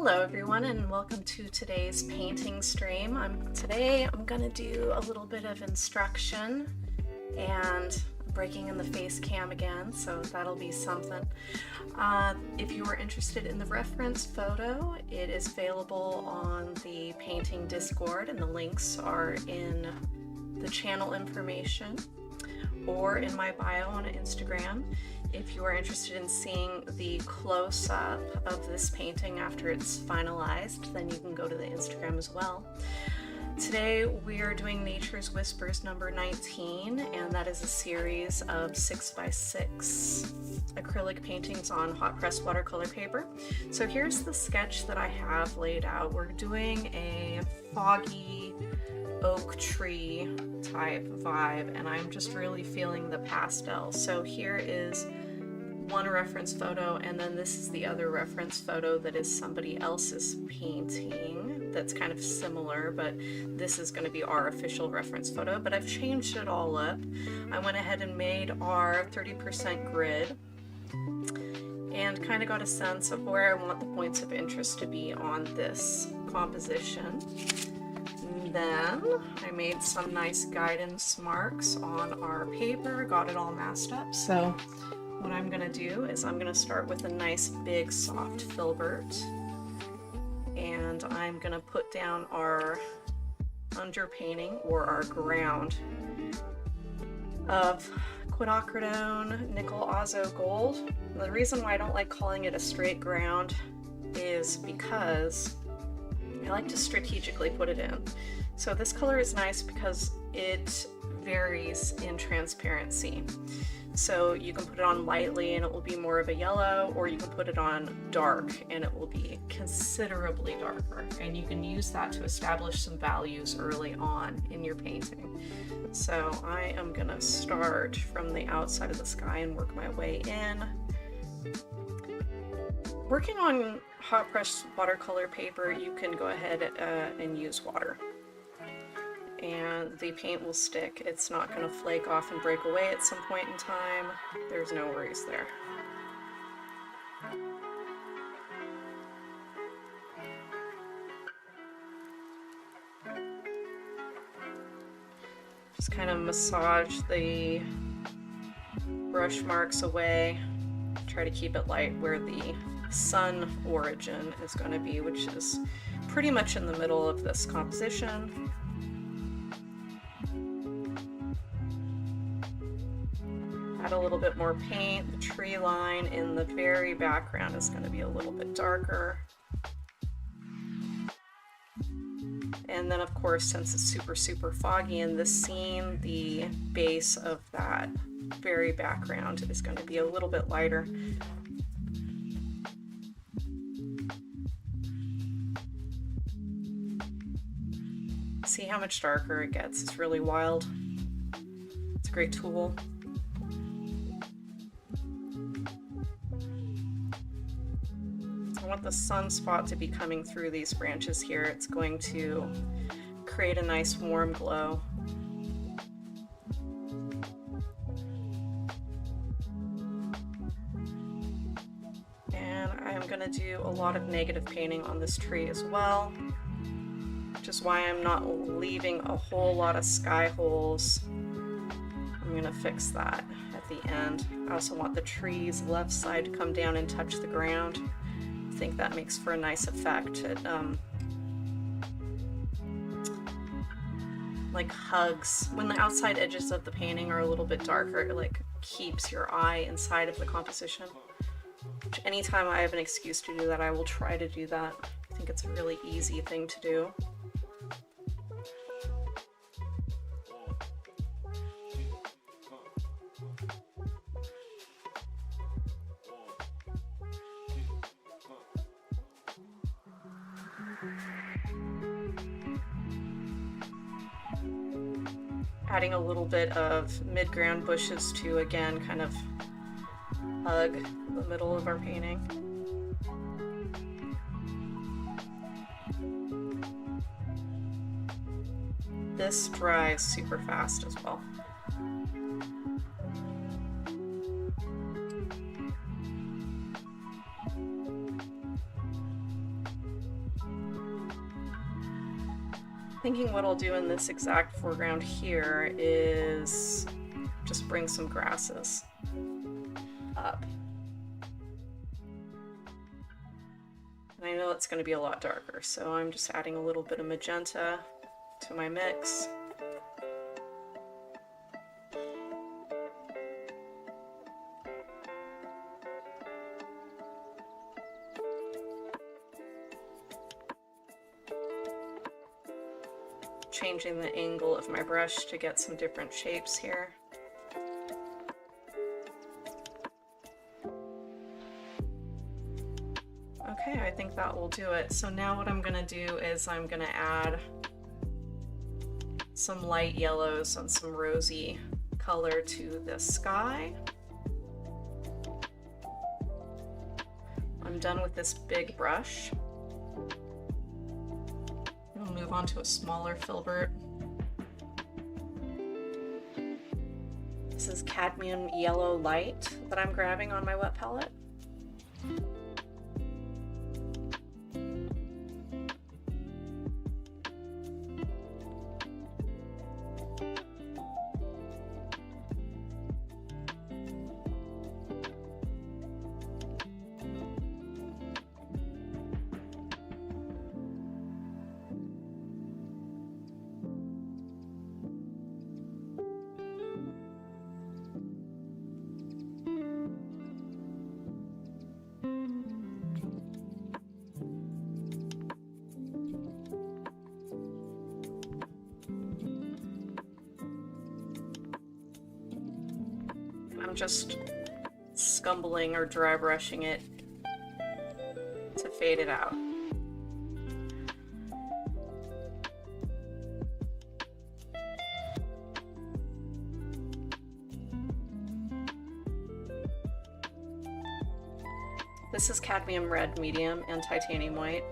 Hello everyone and welcome to today's painting stream. Today I'm going to do a little bit of instruction and I'm breaking in the face cam again, so that'll be something. If you are interested in the reference photo, it is available on the painting Discord and the links are in the channel information or in my bio on Instagram. If you are interested in seeing the close-up of this painting after it's finalized, then you can go to the Instagram as well. Today we are doing Nature's Whispers number 19, and that is a series of 6x6 acrylic paintings on hot pressed watercolor paper. So here's the sketch that I have laid out. We're doing a foggy oak tree type vibe, and I'm just really feeling the pastel. So here is one reference photo, and then this is the other reference photo that is somebody else's painting that's kind of similar, but this is going to be our official reference photo, but I've changed it all up. I went ahead and made our 30% grid and kind of got a sense of where I want the points of interest to be on this composition. And then I made some nice guidance marks on our paper, got it all masked up. So what I'm going to do is I'm going to start with a nice big soft filbert, and I'm going to put down our underpainting or our ground of quinacridone nickel azo gold. The reason why I don't like calling it a straight ground is because I like to strategically put it in. So this color is nice because it varies in transparency. So you can put it on lightly and it will be more of a yellow, or you can put it on dark and it will be considerably darker. And you can use that to establish some values early on in your painting. So I am going to start from the outside of the sky and work my way in. Working on hot pressed watercolor paper, you can go ahead and use water, and the paint will stick. It's not going to flake off and break away at some point in time. There's no worries there. Just kind of massage the brush marks away. Try to keep it light where the sun origin is going to be, which is pretty much in the middle of this composition. Add a little bit more paint. The tree line in the very background is going to be a little bit darker. And then of course, since it's super foggy in this scene, the base of that very background is going to be a little bit lighter. See how much darker it gets? It's really wild. It's a great tool. I want the sunspot to be coming through these branches here. It's going to create a nice warm glow. And I'm going to do a lot of negative painting on this tree as well, which is why I'm not leaving a whole lot of sky holes. I'm going to fix that at the end. I also want the tree's left side to come down and touch the ground. I think that makes for a nice effect. It like hugs. When the outside edges of the painting are a little bit darker, it like keeps your eye inside of the composition. Which anytime I have an excuse to do that, I will try to do that. I think it's a really easy thing to do. Adding a little bit of mid-ground bushes to, again, kind of hug the middle of our painting. This dries super fast as well. Thinking what I'll do in this exact foreground here is just bring some grasses up. And I know it's going to be a lot darker, so I'm just adding a little bit of magenta to my mix. Changing the angle of my brush to get some different shapes here. Okay, I think that will do it. So now what I'm going to do is I'm going to add some light yellows and some rosy color to the sky. I'm done with this big brush. I'll move on to a smaller filbert. This is cadmium yellow light that I'm grabbing on my wet palette. I'm just scumbling or dry brushing it to fade it out. This is cadmium red medium and titanium white.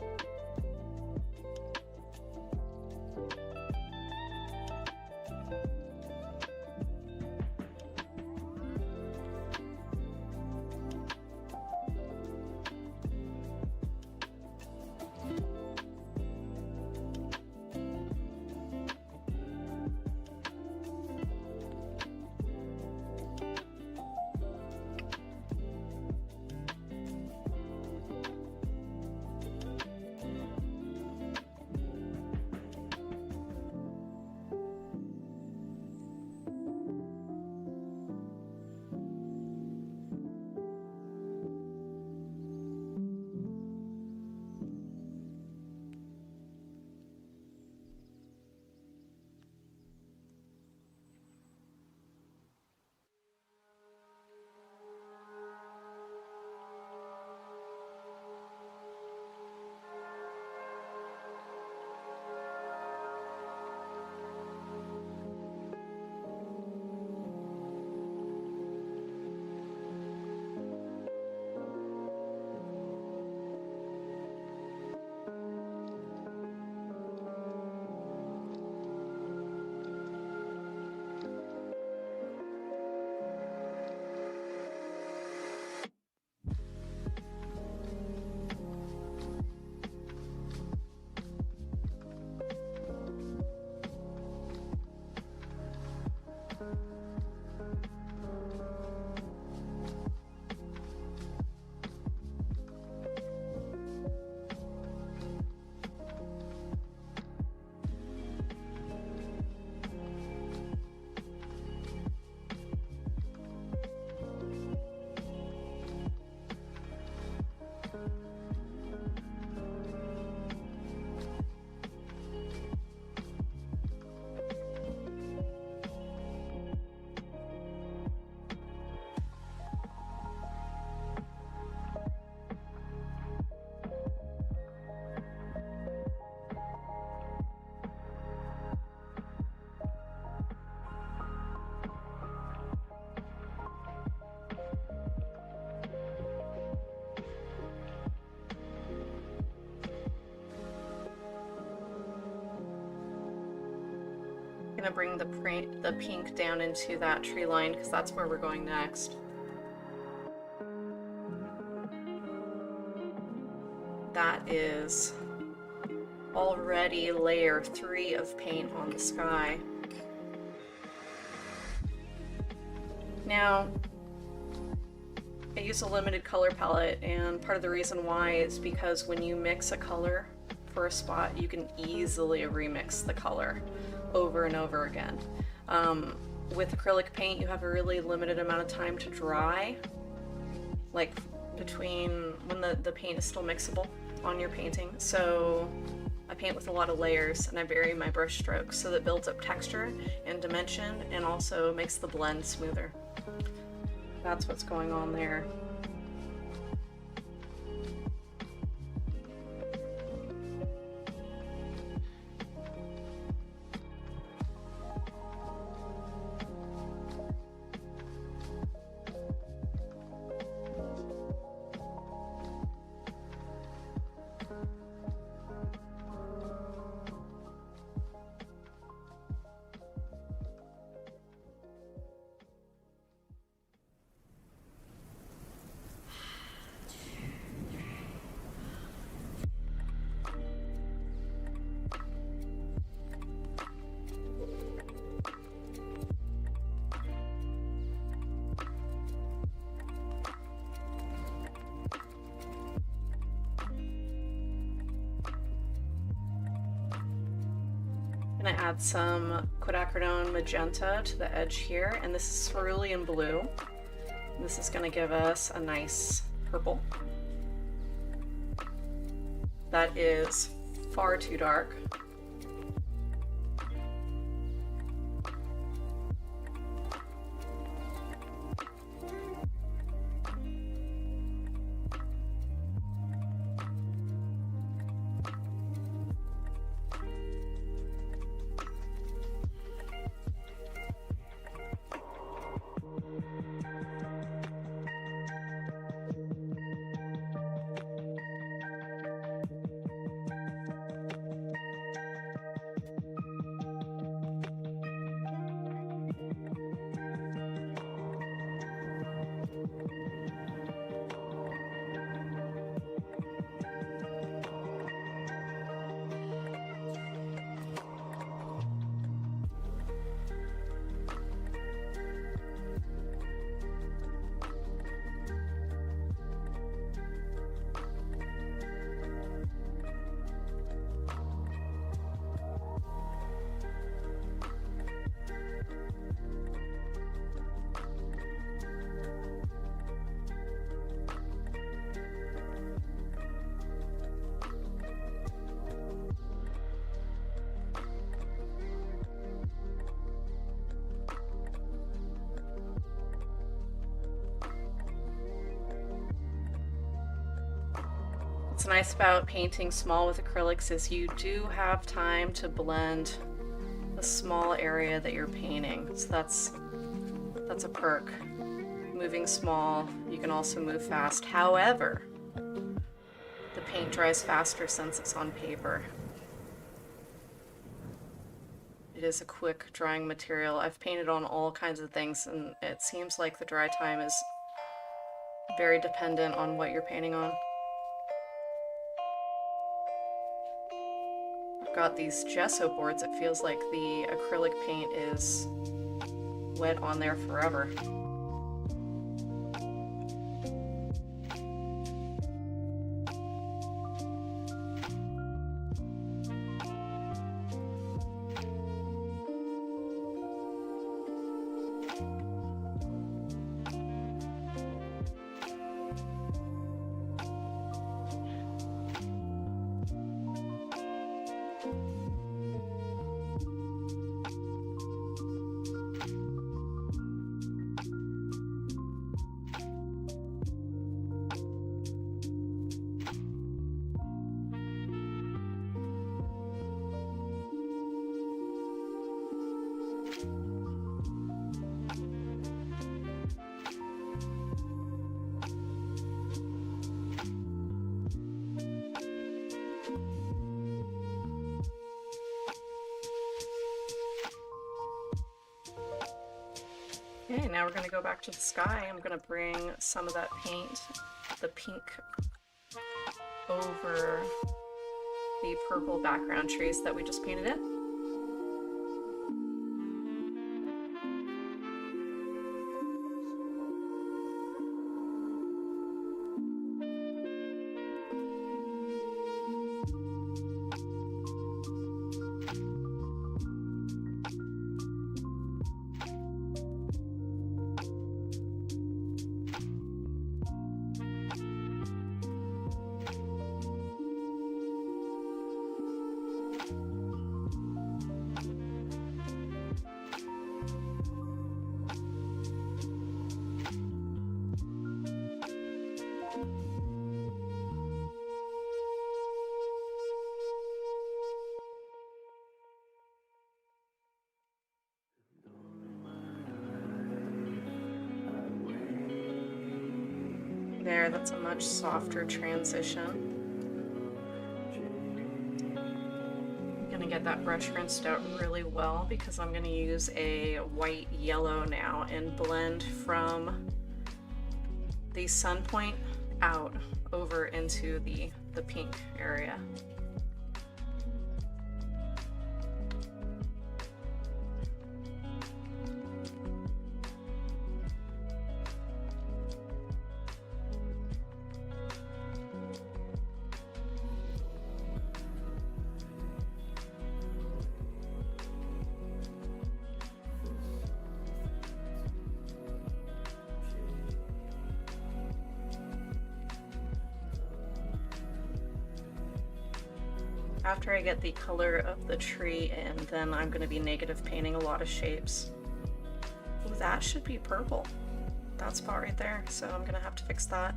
Gonna bring the pink down into that tree line because that's where we're going next. That is already layer 3 of paint on the sky. Now, I use a limited color palette, and part of the reason why is because when you mix a color for a spot, you can easily remix the color over and over again. With acrylic paint, you have a really limited amount of time to dry, like between when the paint is still mixable on your painting. So I paint with a lot of layers, and I vary my brush strokes so that builds up texture and dimension and also makes the blend smoother. That's what's going on there. I'm going to add some quinacridone magenta to the edge here, and this is cerulean blue. This is going to give us a nice purple. That is far too dark. What's nice about painting small with acrylics is you do have time to blend the small area that you're painting. So that's a perk. Moving small, you can also move fast. However, the paint dries faster since it's on paper. It is a quick drying material. I've painted on all kinds of things, and it seems like the dry time is very dependent on what you're painting on. Got these gesso boards, it feels like the acrylic paint is wet on there forever. Okay, now we're going to go back to the sky. I'm going to bring some of that paint, the pink, over the purple background trees that we just painted in. There, that's a much softer transition. I'm gonna get that brush rinsed out really well because I'm gonna use a white yellow now and blend from the sun point out over into the pink area. After I get the color of the tree in, then I'm going to be negative painting a lot of shapes. Ooh, that should be purple. That spot right there, so I'm going to have to fix that.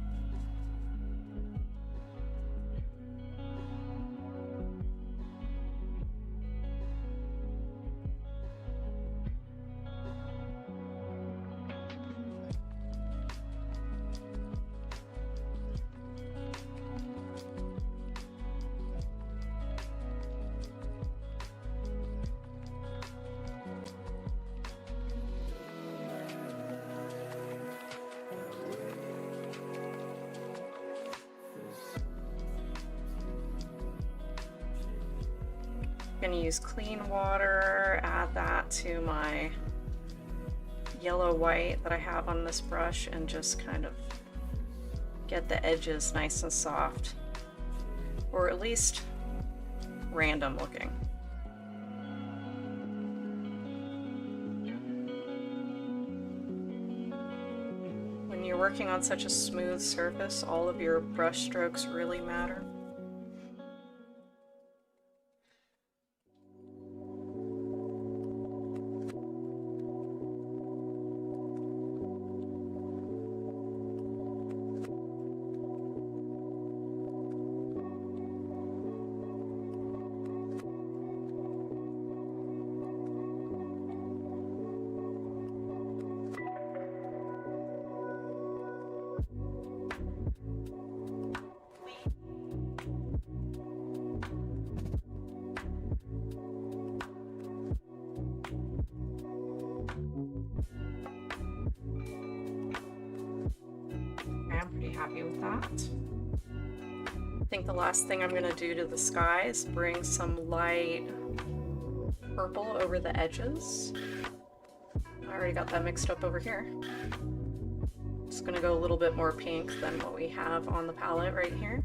I'm going to use clean water, add that to my yellow white that I have on this brush, and just kind of get the edges nice and soft, or at least random looking. When you're working on such a smooth surface, all of your brush strokes really matter. I'm pretty happy with that. I think the last thing I'm going to do to the sky is bring some light purple over the edges. I already got that mixed up over here. Just going to go a little bit more pink than what we have on the palette right here.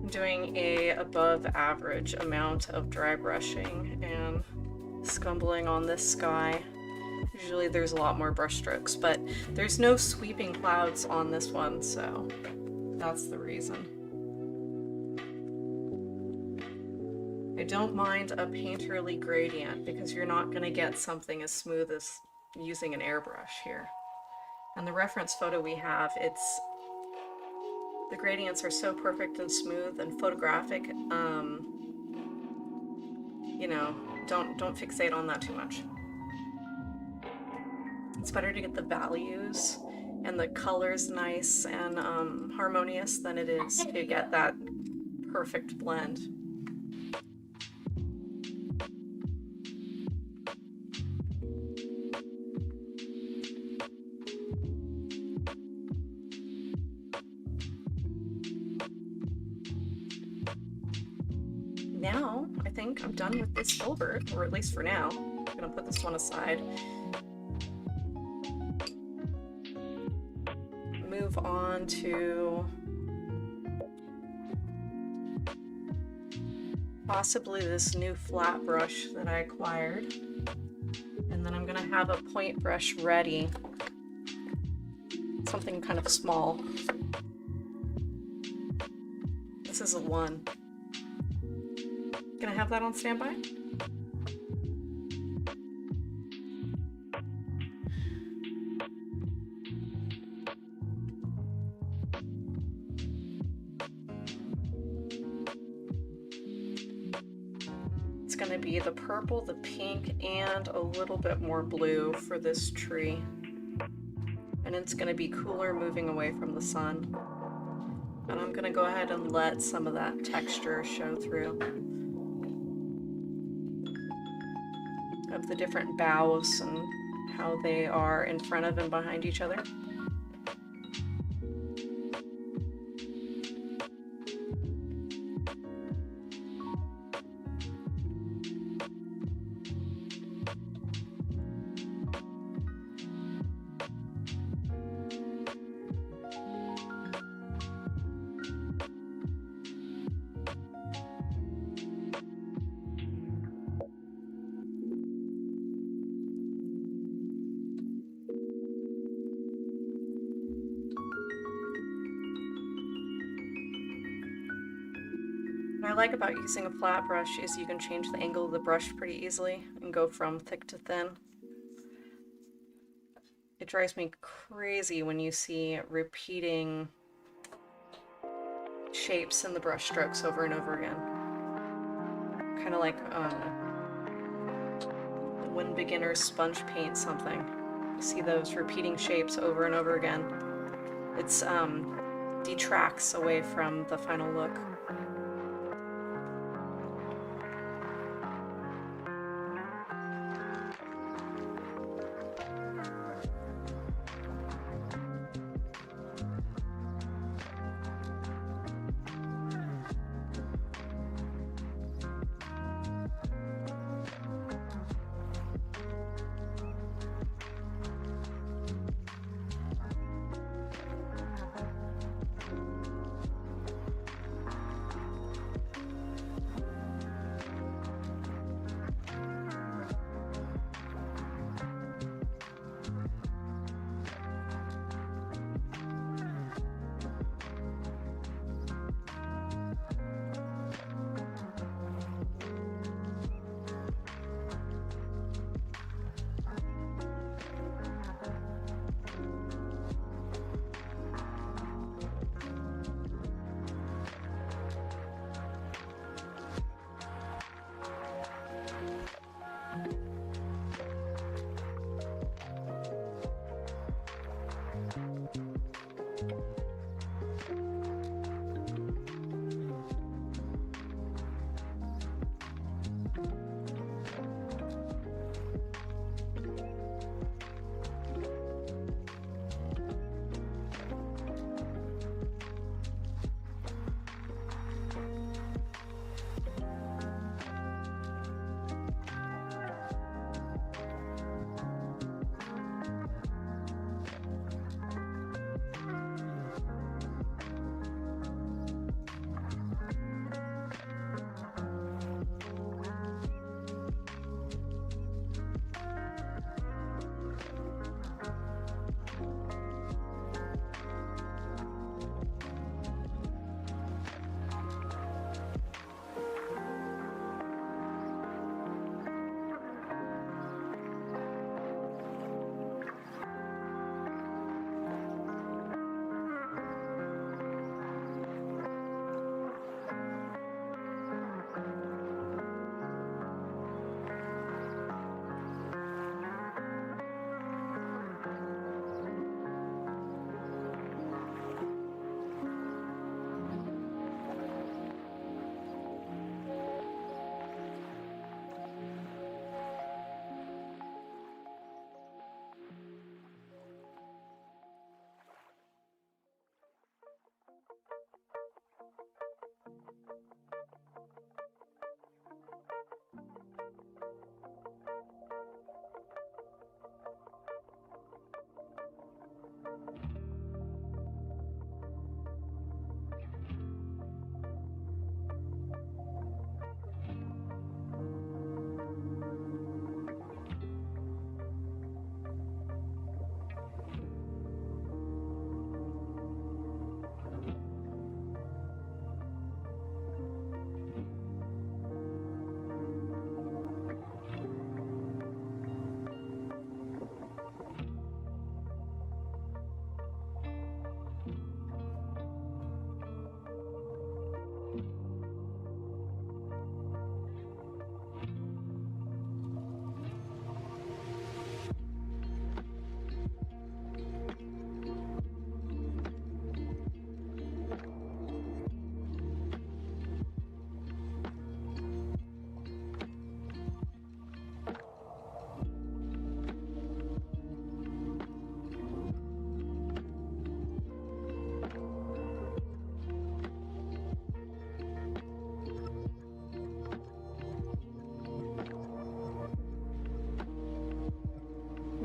Doing a above average amount of dry brushing and scumbling on this sky. Usually there's a lot more brush strokes, but there's no sweeping clouds on this one, so That's the reason. I don't mind a painterly gradient because you're not going to get something as smooth as using an airbrush here. And the reference photo we have, the gradients are so perfect and smooth and photographic. You know, don't fixate on that too much. It's better to get the values and the colors nice and harmonious than it is to get that perfect blend. Now, I think I'm done with this filbert, or at least for now. I'm gonna put this one aside. Move on to possibly this new flat brush that I acquired. And then I'm gonna have a point brush ready. Something kind of small. This is a 1. Can I have that on standby? It's going to be the purple, the pink, and a little bit more blue for this tree. And it's going to be cooler moving away from the sun. And I'm going to go ahead and let some of that texture show through. Of the different boughs and how they are in front of and behind each other. What I like about using a flat brush is you can change the angle of the brush pretty easily and go from thick to thin. It drives me crazy when you see repeating shapes in the brush strokes over and over again. Kind of like when beginners sponge paint something. You see those repeating shapes over and over again. It's detracts away from the final look.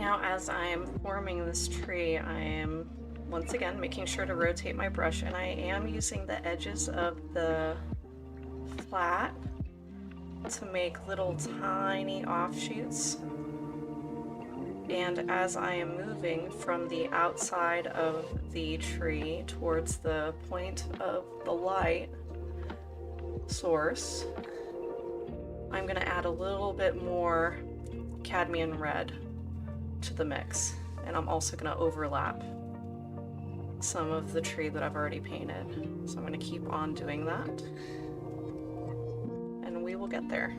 Now as I'm forming this tree, I am once again making sure to rotate my brush, and I am using the edges of the flat to make little tiny offshoots. And as I am moving from the outside of the tree towards the point of the light source, I'm going to add a little bit more cadmium red to the mix. And I'm also going to overlap some of the tree that I've already painted. So I'm going to keep on doing that, and we will get there.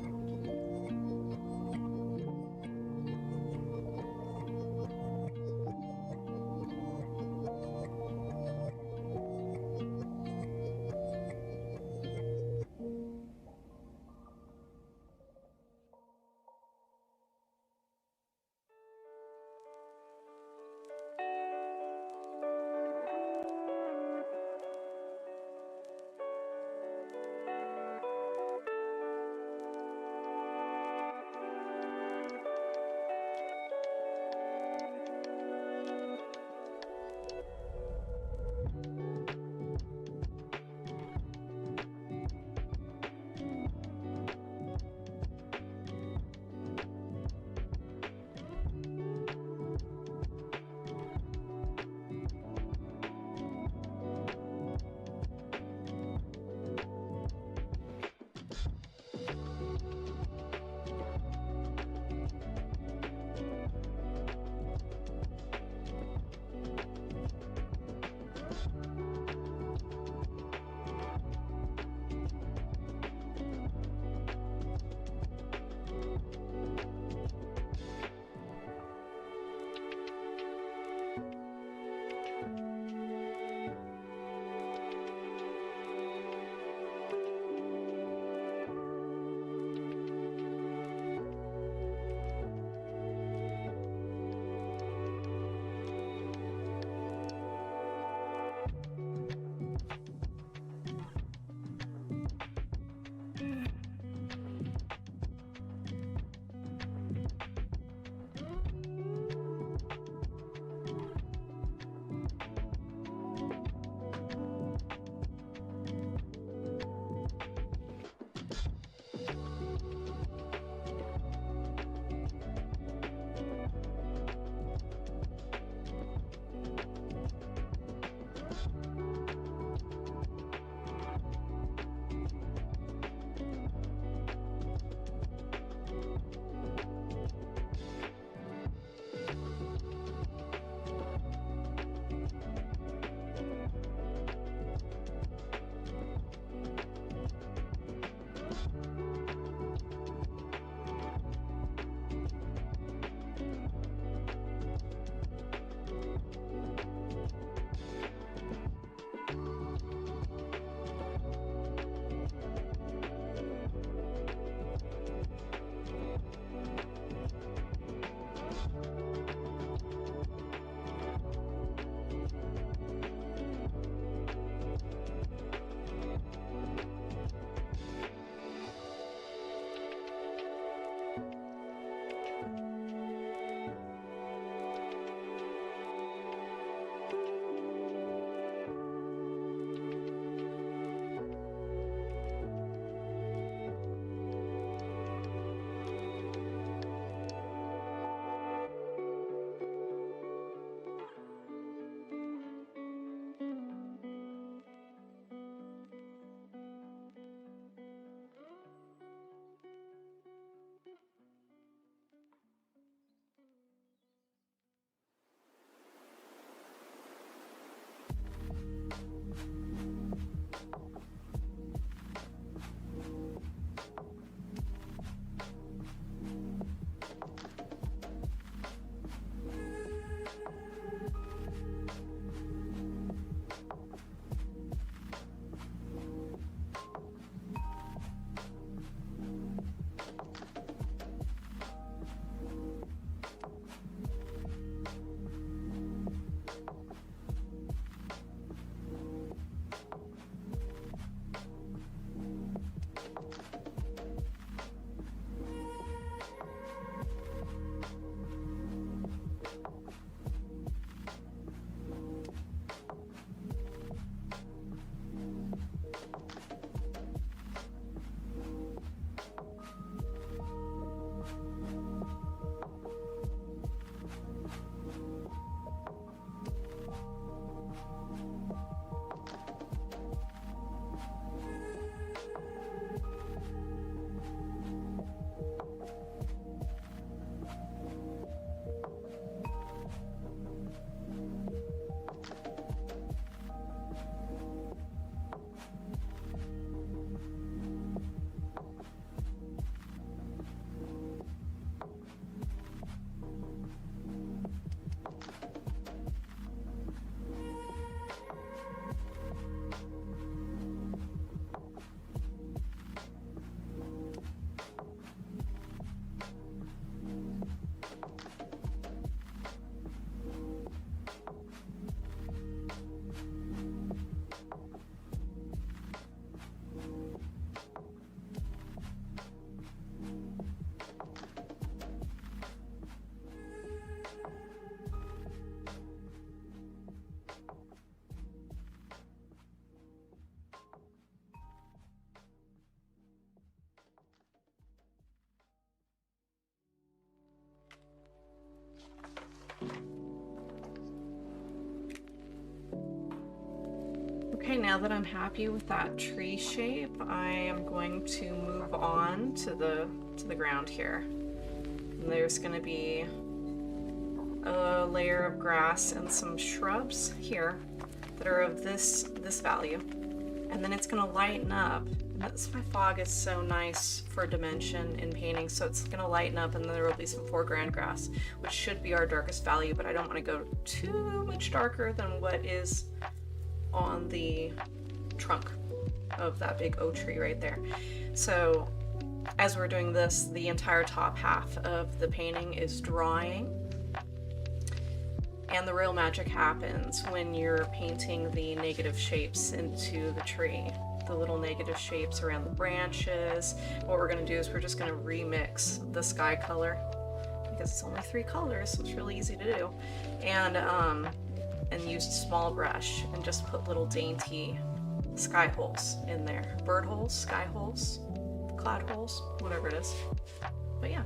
Okay, now that I'm happy with that tree shape, I am going to move on to the ground here. And there's going to be a layer of grass and some shrubs here that are of this value. And then it's going to lighten up. And that's why fog is so nice for dimension in painting. So it's going to lighten up, and then there will be some foreground grass, which should be our darkest value, but I don't want to go too much darker than what is on the trunk of that big oak tree right there. So as we're doing this, the entire top half of the painting is drying. And the real magic happens when you're painting the negative shapes into the tree. The little negative shapes around the branches. What we're going to do is we're just going to remix the sky color, because it's only 3 colors, so it's really easy to do. And use a small brush and just put little dainty sky holes in there. Bird holes, sky holes, cloud holes, whatever it is. But yeah.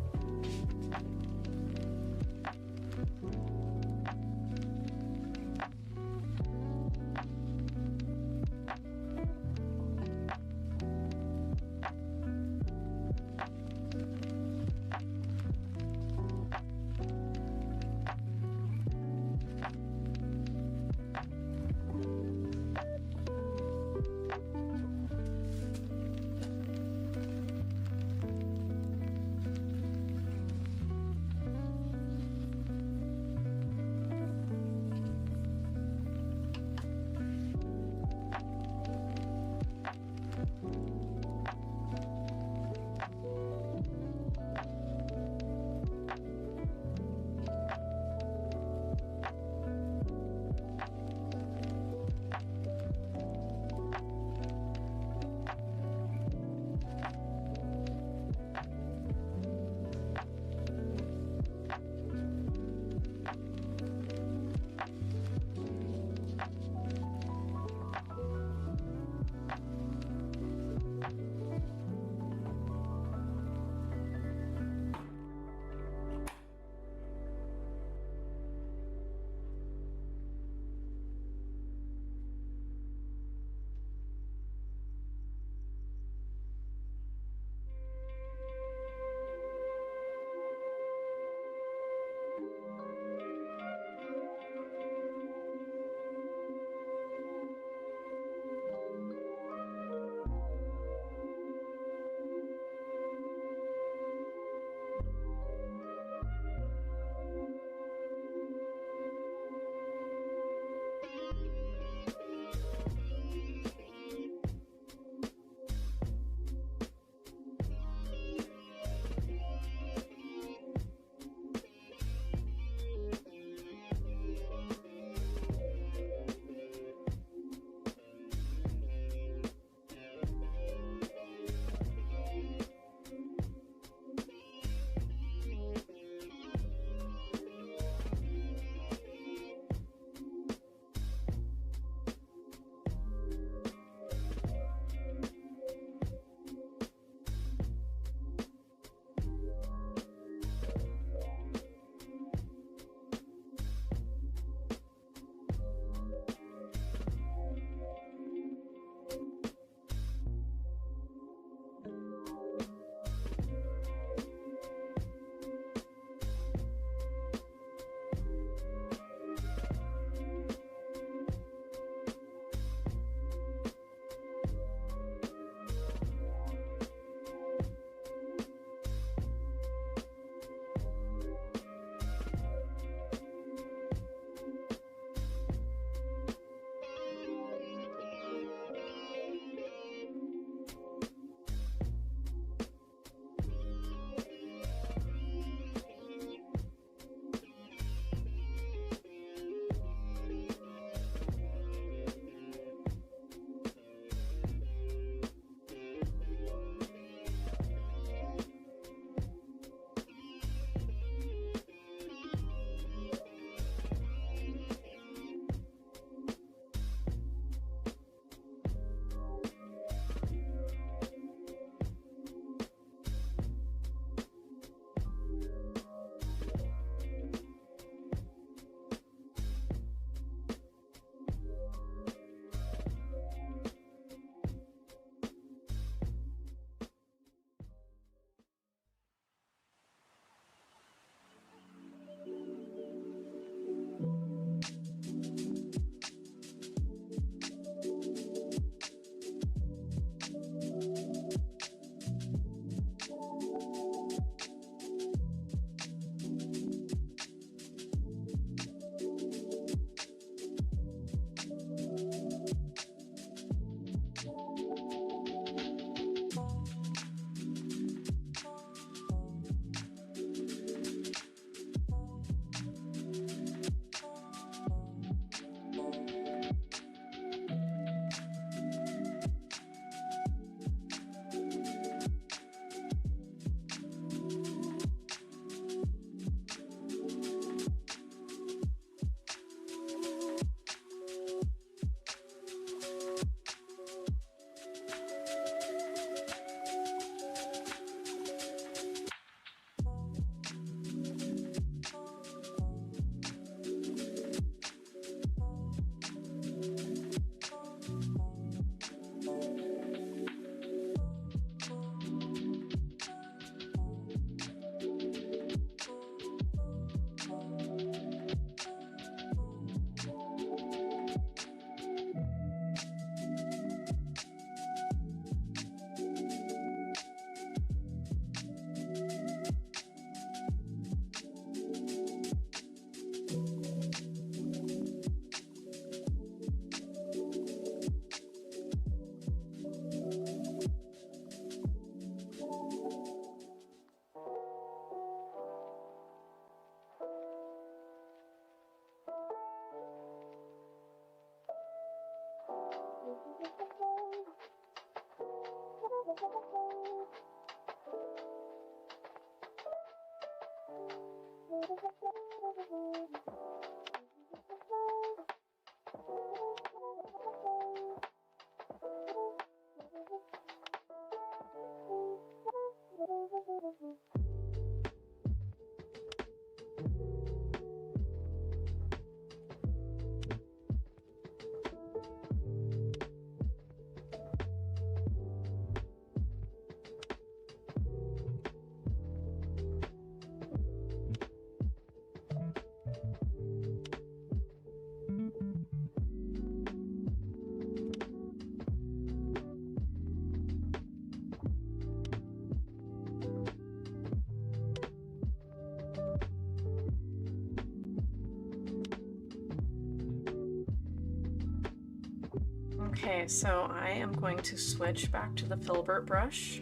Okay, so I am going to switch back to the filbert brush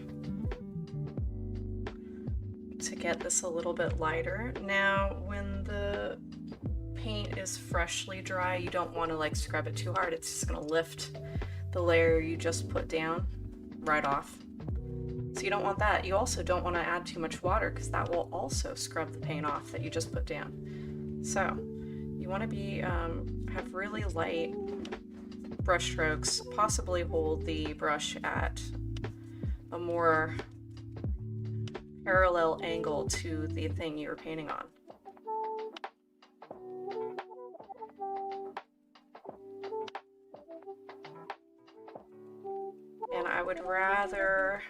to get this a little bit lighter. Now, when the paint is freshly dry, you don't want to like scrub it too hard. It's just going to lift the layer you just put down right off. So you don't want that. You also don't want to add too much water because that will also scrub the paint off that you just put down. So you want to be have really light brush strokes, possibly hold the brush at a more parallel angle to the thing you're painting on. And I would rather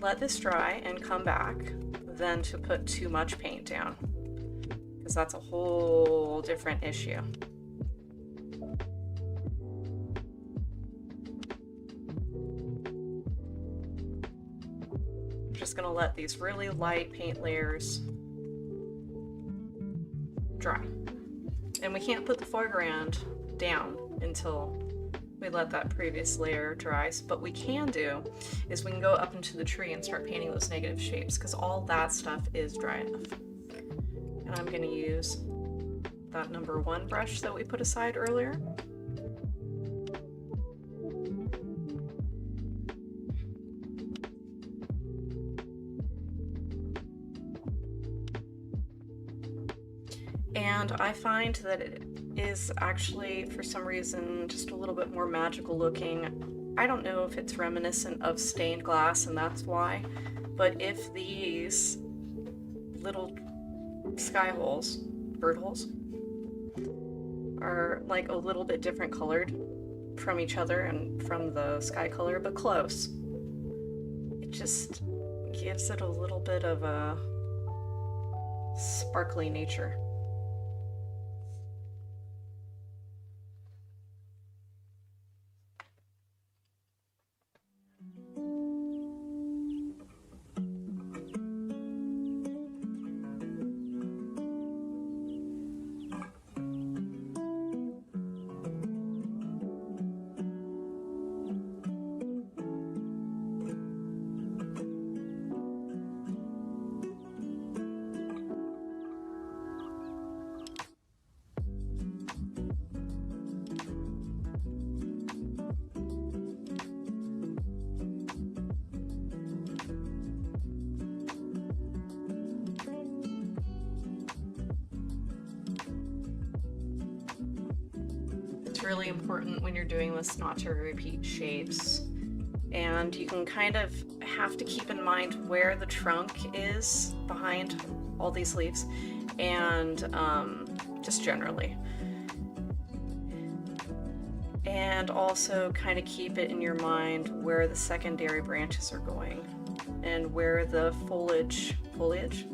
let this dry and come back than to put too much paint down, because that's a whole different issue. Just going to let these really light paint layers dry. And we can't put the foreground down until we let that previous layer dry. But what we can do is we can go up into the tree and start painting those negative shapes, because all that stuff is dry enough. And I'm going to use that number 1 brush that we put aside earlier. And I find that it is actually, for some reason, just a little bit more magical looking. I don't know if it's reminiscent of stained glass and that's why, but if these little sky holes, bird holes, are like a little bit different colored from each other and from the sky color, but close, it just gives it a little bit of a sparkly nature. Really important when you're doing this not to repeat shapes, and you can kind of have to keep in mind where the trunk is behind all these leaves, and just generally, and also kind of keep it in your mind where the secondary branches are going and where the foliage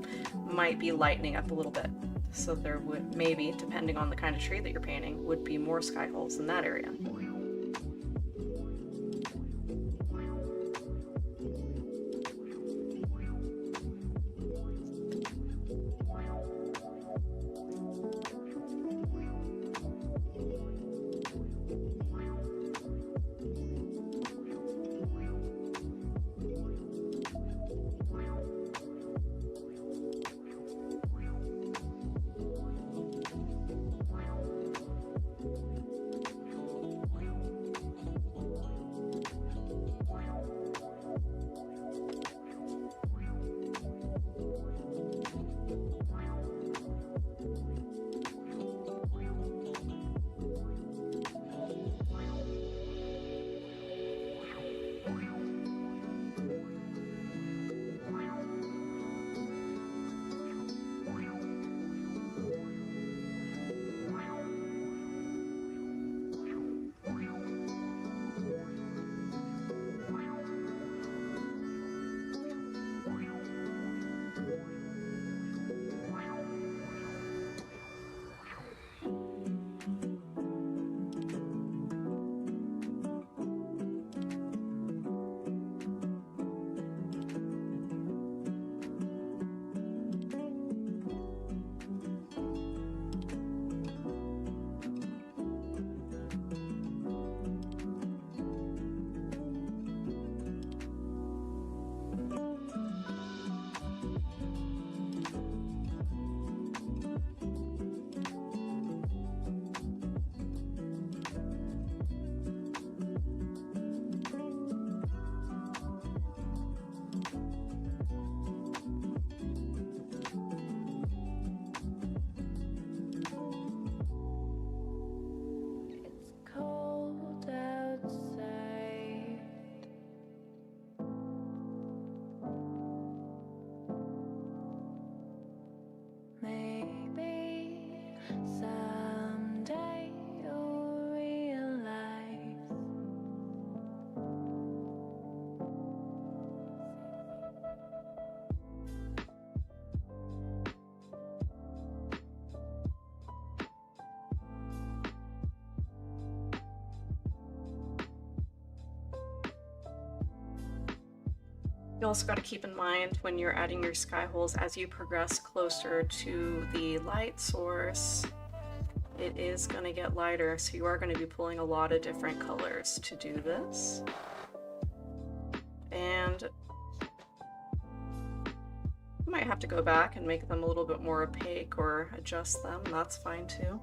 might be lightening up a little bit. So there would maybe, depending on the kind of tree that you're painting, would be more sky holes in that area. You also got to keep in mind when you're adding your sky holes, as you progress closer to the light source, it is going to get lighter, so you are going to be pulling a lot of different colors to do this. And you might have to go back and make them a little bit more opaque or adjust them, that's fine too.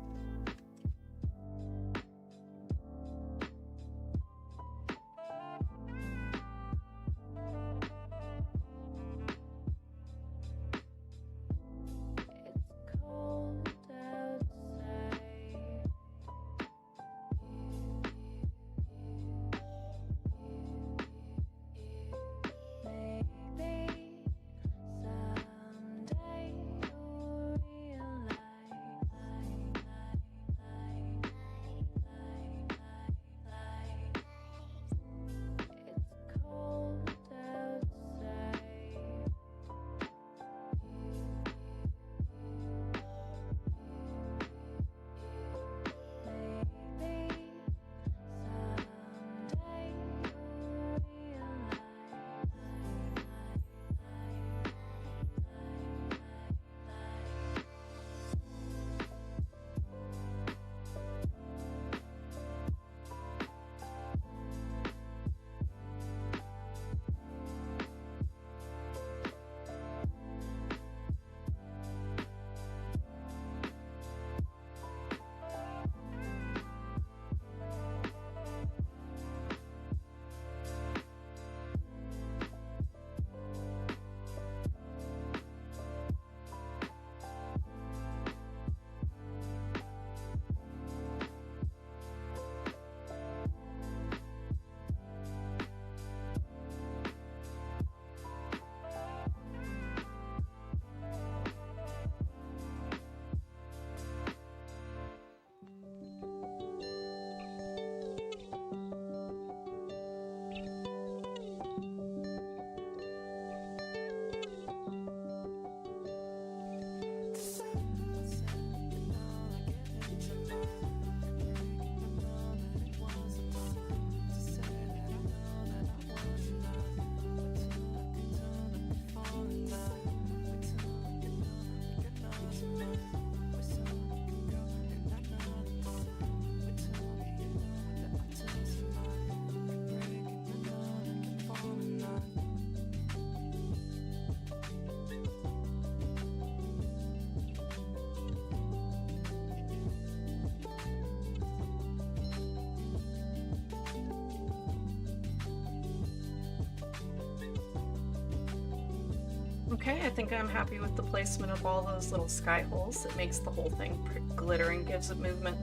Okay, I think I'm happy with the placement of all those little sky holes. It makes the whole thing glitter and gives it movement.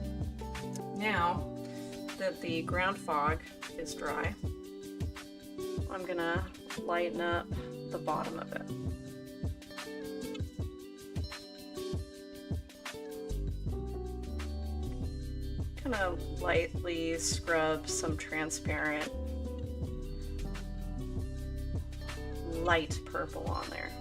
Now that the ground fog is dry, I'm gonna lighten up the bottom of it. Kind of lightly scrub some transparent light purple on there.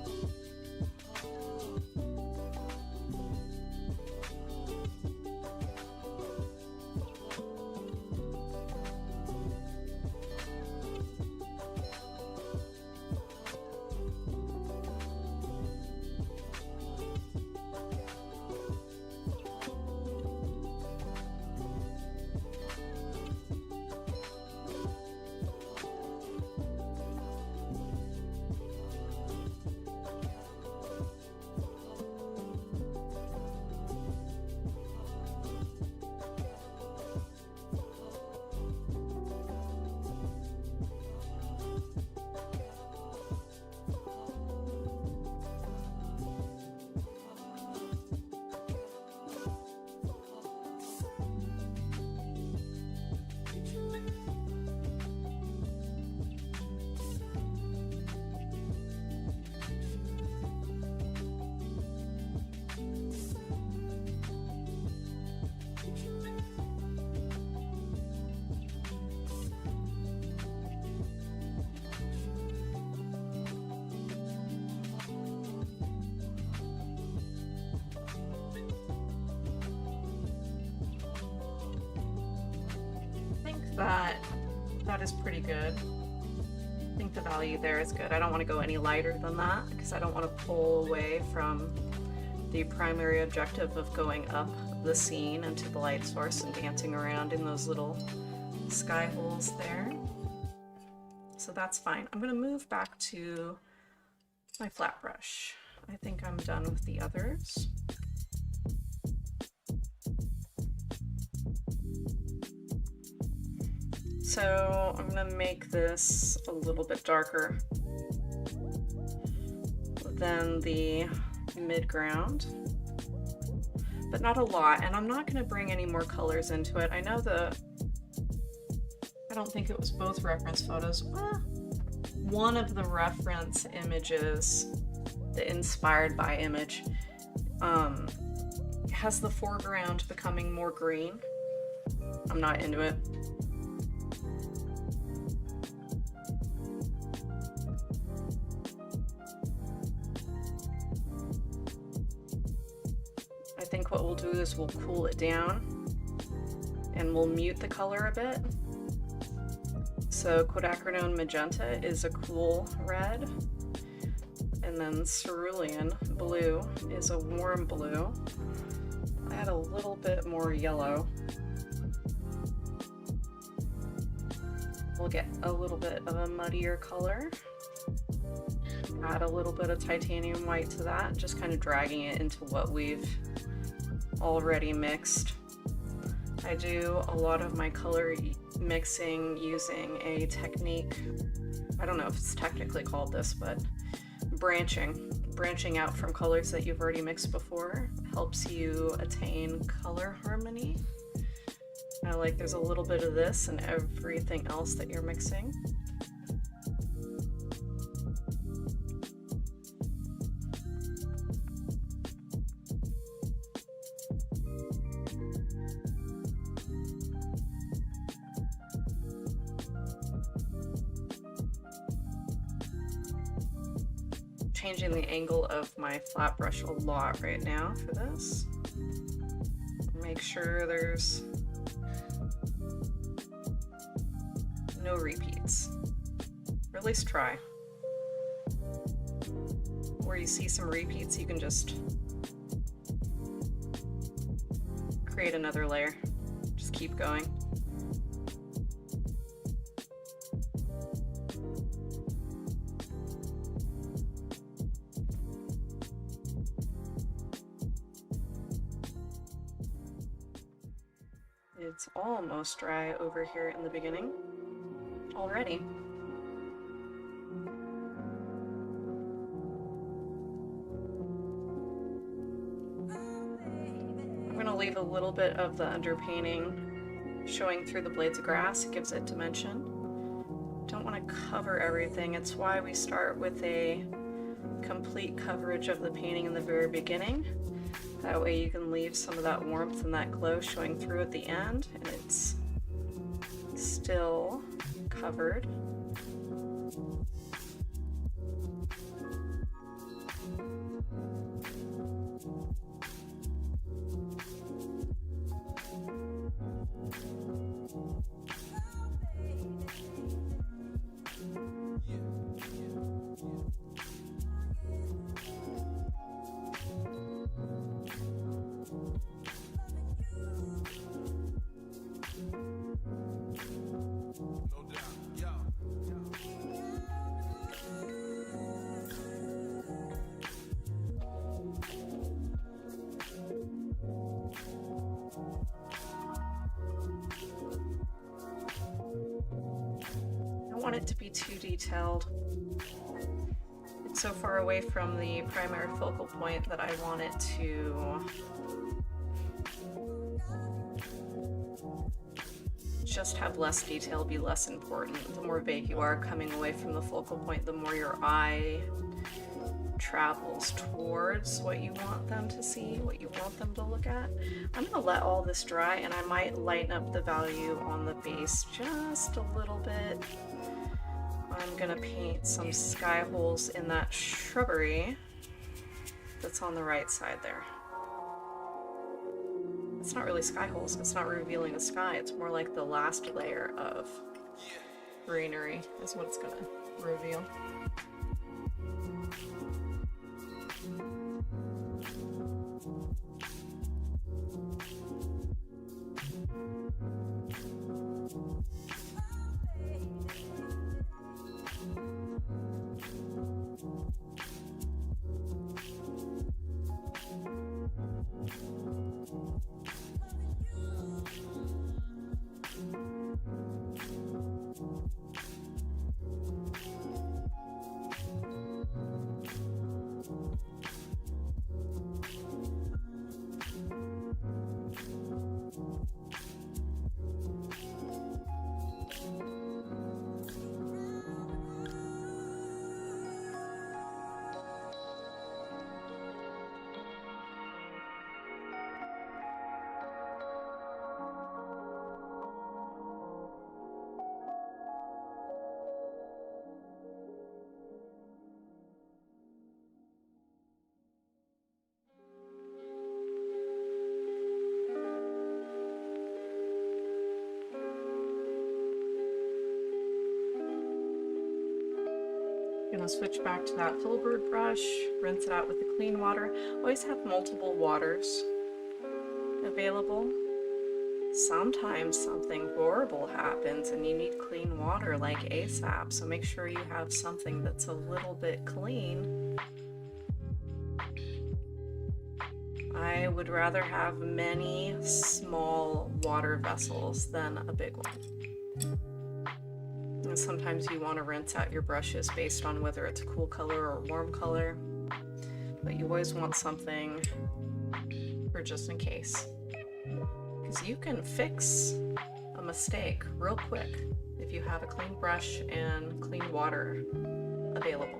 That is pretty good. I think think the value there is good. I don't want to go any lighter than that because I don't want to pull away from the primary objective of going up the scene into the light source and dancing around in those little sky holes there. So that's fine. I'm going to move back to my flat brush. I think I'm done with the others. So I'm going to make this a little bit darker than the mid-ground, but not a lot. And I'm not going to bring any more colors into it. I know I don't think it was both reference photos. One of the reference images, the inspired by image, has the foreground becoming more green. I'm not into it. I think what we'll do is we'll cool it down and we'll mute the color a bit. So quinacridone magenta is a cool red, and then cerulean blue is a warm blue. Add a little bit more yellow. We'll get a little bit of a muddier color. Add a little bit of titanium white to that, just kind of dragging it into what we've already mixed. I do a lot of my color mixing using a technique, I don't know if it's technically called this, but branching out from colors that you've already mixed before helps you attain color harmony. Like there's a little bit of this in everything else that you're mixing. Changing the angle of my flat brush a lot right now for this. Make sure there's no repeats, or at least try. Where you see some repeats, you can just create another layer. Just keep going. It's almost dry over here in the beginning already. I'm going to leave a little bit of the underpainting showing through the blades of grass. It gives it dimension. Don't want to cover everything. It's why we start with a complete coverage of the painting in the very beginning. That way you can leave some of that warmth and that glow showing through at the end, and it's still covered. Want it to be too detailed. It's so far away from the primary focal point that I want it to just have less detail, be less important. The more vague you are coming away from the focal point, the more your eye travels towards what you want them to see, what you want them to look at. I'm going to let all this dry, and I might lighten up the value on the base just a little bit. I'm going to paint some sky holes in that shrubbery that's on the right side there. It's not really sky holes, it's not revealing the sky, it's more like the last layer of greenery is what it's going to reveal. Gonna switch back to that filbert brush, rinse it out with the clean water. Always have multiple waters available. Sometimes something horrible happens and you need clean water like ASAP, so make sure you have something that's a little bit clean. I would rather have many small water vessels than a big one. And sometimes you want to rinse out your brushes based on whether it's a cool color or warm color, but you always want something for just in case. Because you can fix a mistake real quick if you have a clean brush and clean water available.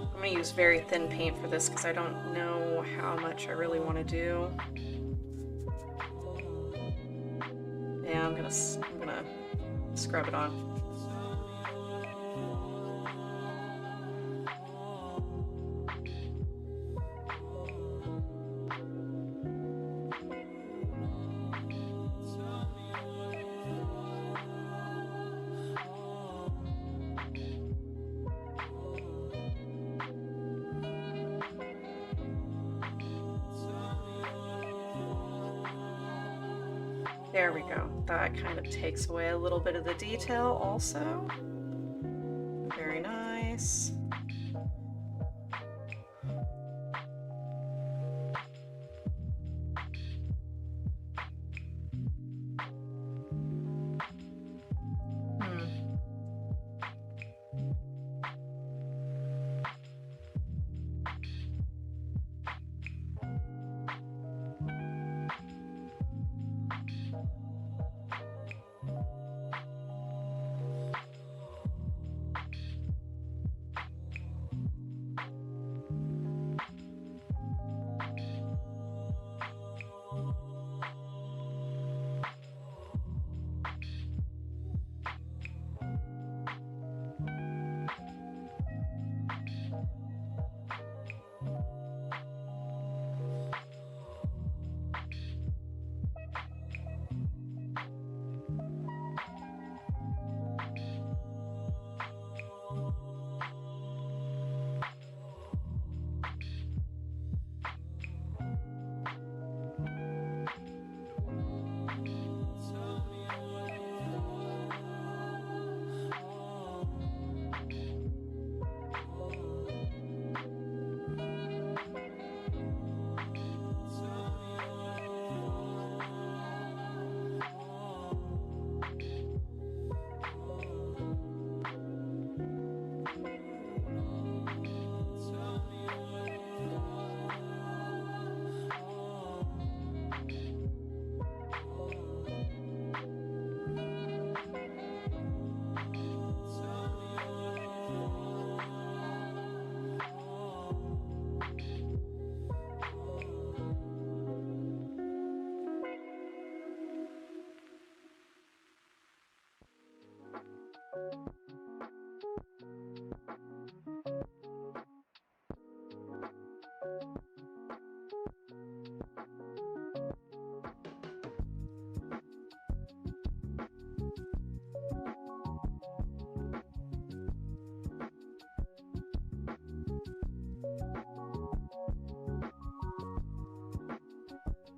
I'm going to use very thin paint for this because I don't know how much I really want to do. Yeah, I'm gonna scrub it on. There we go. That kind of takes away a little bit of the detail also. Very nice.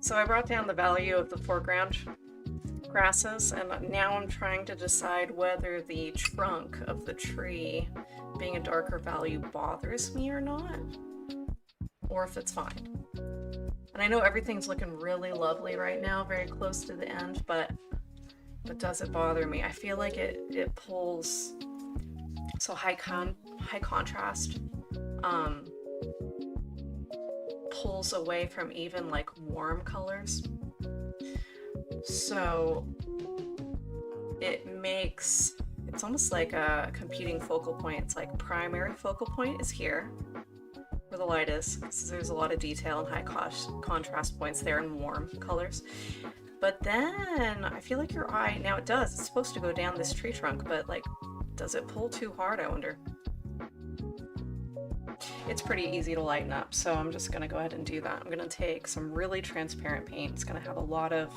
So I brought down the value of the foreground grasses, and now I'm trying to decide whether the trunk of the tree being a darker value bothers me or not, or if it's fine. And I know everything's looking really lovely right now, very close to the end, but does it bother me? I feel like it pulls, so high contrast pulls away from even like warm colors. So it's almost like a competing focal point. It's like primary focal point is here where the light is, because there's a lot of detail and high contrast points there in warm colors. But then I feel like your eye, now it's supposed to go down this tree trunk, but like, does it pull too hard, I wonder? It's pretty easy to lighten up, so I'm just gonna go ahead and do that. I'm gonna take some really transparent paint. It's gonna have a lot of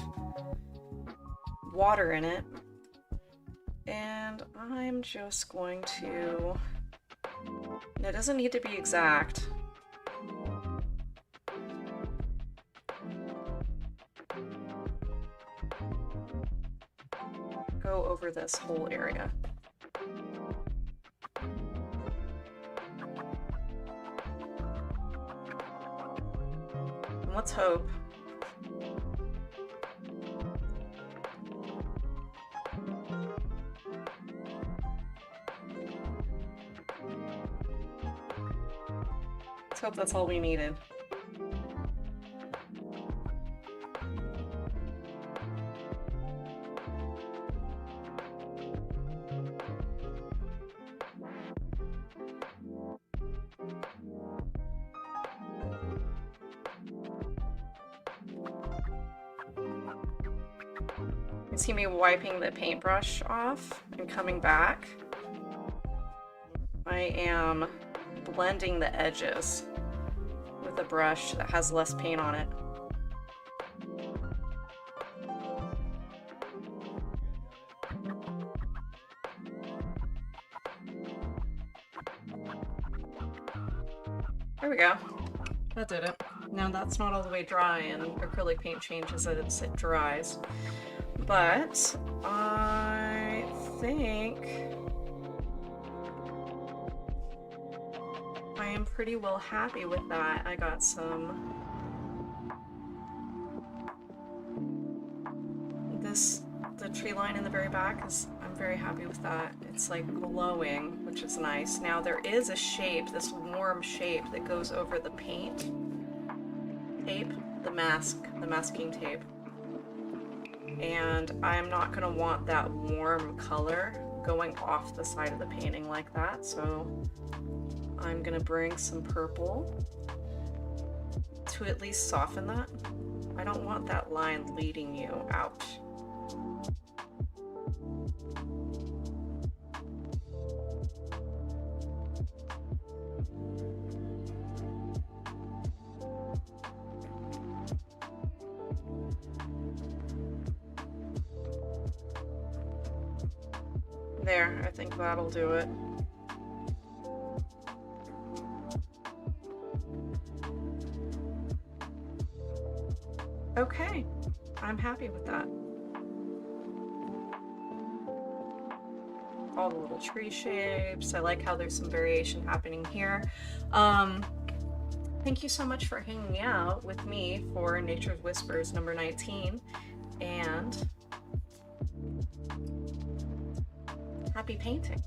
water in it, and I'm just going to, it doesn't need to be exact. Go over this whole area. And let's hope that's all we needed. You see me wiping the paintbrush off and coming back. I am blending the edges with a brush that has less paint on it. There we go. That did it. Now that's not all the way dry, and acrylic paint changes as it dries. But I think I am pretty well happy with that. I got the tree line in the very back I'm very happy with that. It's like glowing, which is nice. Now there is a shape, this warm shape that goes over the paint tape, the masking tape. And I'm not gonna want that warm color going off the side of the painting like that, so I'm gonna bring some purple to at least soften that. I don't want that line leading you out. There, I think that'll do it. Okay, I'm happy with that. All the little tree shapes. I like how there's some variation happening here. Thank you so much for hanging out with me for Nature's Whispers number 19, and happy painting.